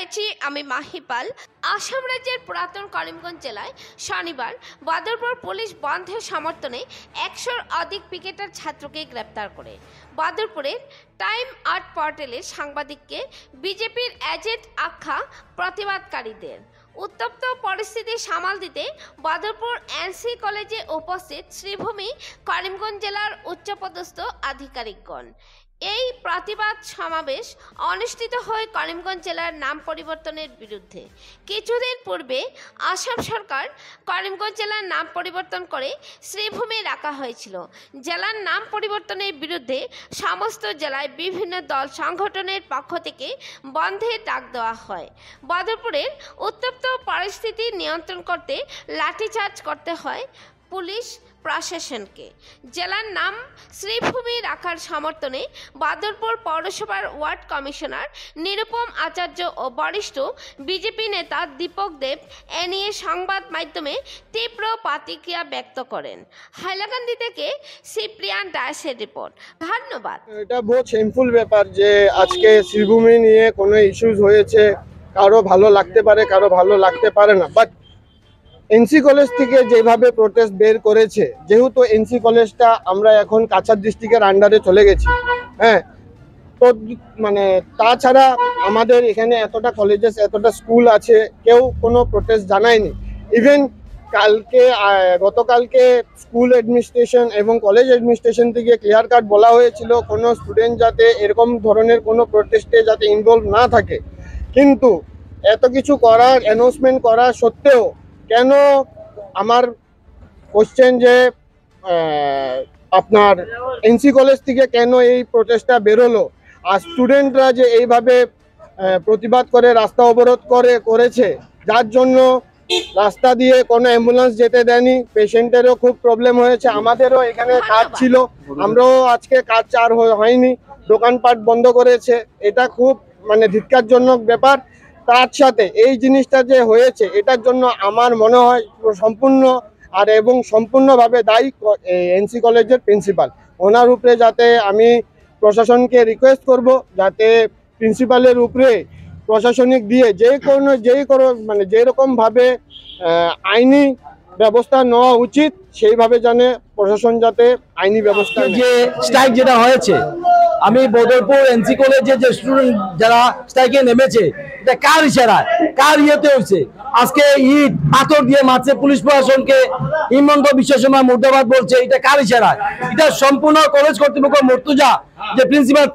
রয়েছি আমি মাহিপাল। আসাম রাজ্যের পুরাতন করিমগঞ্জ জেলায় শনিবার বাদরপুর পুলিশ বন্ধের সমর্থনে 100-র অধিক পিকেটার ছাত্রকে গ্রেপ্তার করে বাদরপুরের টাইম আর্ট পোর্টালে সাংবাদিককে বিজেপির এজেন্ট আখ্যা প্রতিবাদকারীদের। উত্তপ্ত পরিস্থিতি সামাল দিতে বাদরপুর এনসি কলেজে উপস্থিত শ্রীভূমি করিমগঞ্জ জেলার উচ্চপদস্থ আধিকারিকগণ। এই প্রতিবাদ সমাবেশ অনুষ্ঠিত হয় করিমগঞ্জ জেলার নাম পরিবর্তনের বিরুদ্ধে। কিছুদিন পূর্বে আসাম সরকার করিমগঞ্জ জেলার নাম পরিবর্তন করে শ্রীভূমি রাখা হয়েছিল। জেলার নাম পরিবর্তনের বিরুদ্ধে সমস্ত জেলায় বিভিন্ন দল সংগঠনের পক্ষ থেকে বন্ধের ডাক দেওয়া হয়। বাদরপুরের উত্তপ্ত পরিস্থিতি নিয়ন্ত্রণ করতে লাঠিচার্জ করতে হয় পুলিশ প্রশাসনকে। জেলার নাম শ্রীভূমি রাখার সমর্থনে বাদরপুর পৌরসভার ওয়ার্ড কমিশনার নিরুপম আচার্য ও বরিষ্ঠ বিজেপি নেতা দীপক দেব এ নিয়ে সংবাদ মাধ্যমে তীব্র প্রতিক্রিয়া ব্যক্ত করেন। হাইলাকান্দি থেকে সিপ্রিয়ান দাসের রিপোর্ট। ধন্যবাদ। এটা বহুত শেমফুল ব্যাপার যে আজকে শ্রীভূমি নিয়ে কোনো ইস্যুস হয়েছে, কারো ভালো লাগতে পারে, কারো ভালো লাগতে পারে না, বাট এনসি কলেজ থেকে যেভাবে প্রোটেস্ট বের করেছে, যেহেতু এনসি কলেজটা আমরা এখন কাছাড় ডিস্ট্রিক্টের আন্ডারে চলে গেছি, হ্যাঁ, তো মানে তাছাড়া আমাদের এখানে এতটা কলেজেস এতটা স্কুল আছে, কেউ কোনো প্রোটেস্ট জানায়নি। ইভেন গতকালকে স্কুল অ্যাডমিনিস্ট্রেশন এবং কলেজ অ্যাডমিনিস্ট্রেশন থেকে ক্লিয়ার কাট বলা হয়েছিল কোনো স্টুডেন্ট যাতে এরকম ধরনের কোনো প্রোটেস্টে যাতে ইনভলভ না থাকে। কিন্তু এত কিছু করার অ্যানাউন্সমেন্ট করা সত্ত্বেও কেন, আমার কোশ্চেন যে আপনার এনসি কলেজ থেকে কেন এই প্রোটেস্টটা বেরোলো, আর স্টুডেন্টরা যে এইভাবে প্রতিবাদ করে রাস্তা অবরোধ করেছে, যার জন্য রাস্তা দিয়ে কোনো অ্যাম্বুলেন্স যেতে দেয়নি, পেশেন্টেরও খুব প্রবলেম হয়েছে। আমাদেরও এখানে কাজ ছিল, আমরাও আজকে কাজ আর হয়নি, দোকানপাট বন্ধ করেছে। এটা খুব মানে ধিক্কারজনক ব্যাপার। তার সাথে এই জিনিসটা যে হয়েছে, এটার জন্য আমার মনে হয় সম্পূর্ণভাবে দায়ী এনসি কলেজের প্রিন্সিপাল। ওনার উপরে যাতে আমি প্রশাসনকে রিকোয়েস্ট করব যাতে প্রিন্সিপালের উপরে প্রশাসনিক দিয়ে যেরকমভাবে আইনি ব্যবস্থা নেওয়া উচিত, সেইভাবে জানে প্রশাসন যাতে আইনি ব্যবস্থা। যে স্ট্রাইক যেটা হয়েছে, আমি বদরপুর এনসি কলেজে যে স্টুডেন্ট যারা স্ট্রাইকে নেমেছে, এটা কার ইশারায়, কার ইয়েতে হয়েছে? আজকে ইট পাথর দিয়ে মারছে পুলিশ প্রশাসনকে, হিমন্ত বিশ্ব শর্মা মুর্দাবাদ বলছে, এটা কার ইশারায়? এটা সম্পূর্ণ কলেজ কর্তৃপক্ষ মর্তুজা যে প্রিন্সিপাল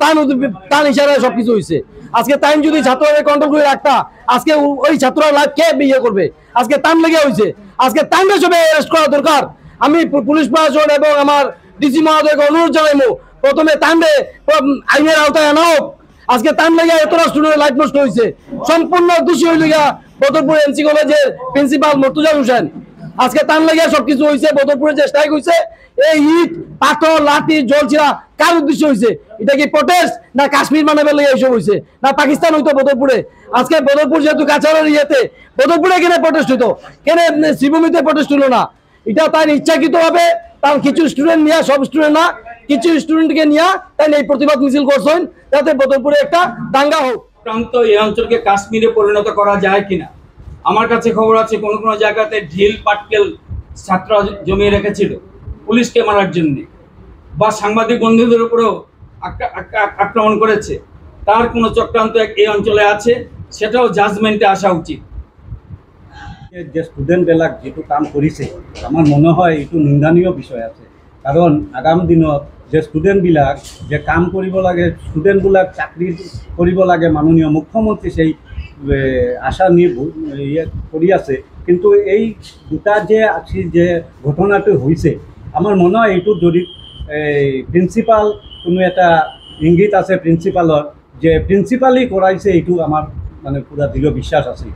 তার ইশারায় সবকিছু হয়েছে। আজকে টাইম যদি ছাত্রদের কন্ট্রোল করে রাখতা, আজকে ওই ছাত্ররা লাইফ কে বিয়ে করবে? আজকে টাইম লেগে হয়েছে, আজকে টাইমে সবে অ্যারেস্ট করা দরকার। আমি পুলিশ প্রশাসন এবং আমার ডিসি মহোদয়কে অনুরোধ জানাইবো, প্রথমে টাইমে আইনের আওতায় আনা হোক। আজকে টাইম লেগে এতটা স্টুডেন্টের লাইফ নষ্ট হয়েছে, সম্পূর্ণ দোষী হইল বদরপুর এনসি কলেজের প্রিন্সিপাল মর্তুজা হোসেন। আজকে টাইম লেগে সবকিছু হয়েছে। বদরপুরে যে স্ট্রাইক হয়েছে, এই ইট পাথর লাঠি জলছিরা কার উদ্দেশ্য হয়েছে? এটা কি প্রটেস্ট না কাশ্মীর মানাবে লেগে এইসব হয়েছে, না পাকিস্তান হইতো বদরপুরে? আজকে বদরপুর যেহেতু কাছাড়ের ইয়েতে, বদরপুরে কেন প্রটেস্ট হইতো, কেন শ্রীভূমিতে প্রটেস্ট হইলো না? এটা তার ইচ্ছাকৃত ভাবে তার কিছু স্টুডেন্ট নিয়ে, সব স্টুডেন্ট না, কিছু স্টুডেন্টকে নিয়ে তাই এই প্রতিবাদ মিছিল করছেন, যাতে বদরপুরে একটা দাঙ্গা হোক। প্রান্ত এই অঞ্চলকে কাশ্মীরে পরিণত করা যায় কিনা। আমার কাছে খবর আছে কোন কোন জায়গাতে ঢিল পাটকেল ছাত্র জমিয়ে রেখেছিল পুলিশকে মারার জন্য, বা সাংবাদিক বন্ধুদের উপরেও আক্রমণ করেছে। তার কোনো চক্রান্ত এই অঞ্চলে আছে, সেটাও জাজমেন্টে আসা উচিত। যে ষ্টুডেণ্টবিলাক যিটো কাম কৰিছে, আমাৰ মনে হয় এইটো নিন্দানীয় বিষয় আছে। কাৰণ আগামী দিনত যে ষ্টুডেণ্টবিলাক যে কাম কৰিব লাগে, ষ্টুডেণ্টবিলাক চাকৰি কৰিব লাগে, মাননীয় মুখ্যমন্ত্ৰী সেই আশা নিয়ে কৰি আছে। কিন্তু এই দুটা যে আজি যে ঘটনাটো হৈছে, আমাৰ মনে হয় এইটো যদি প্ৰিন্সিপাল কোনো এটা ইংগিত আছে প্ৰিন্সিপালৰ, যে প্ৰিন্সিপালেই কৰাইছে, এইটো আমাৰ মানে পুৰা দৃঢ় বিশ্বাস আছে।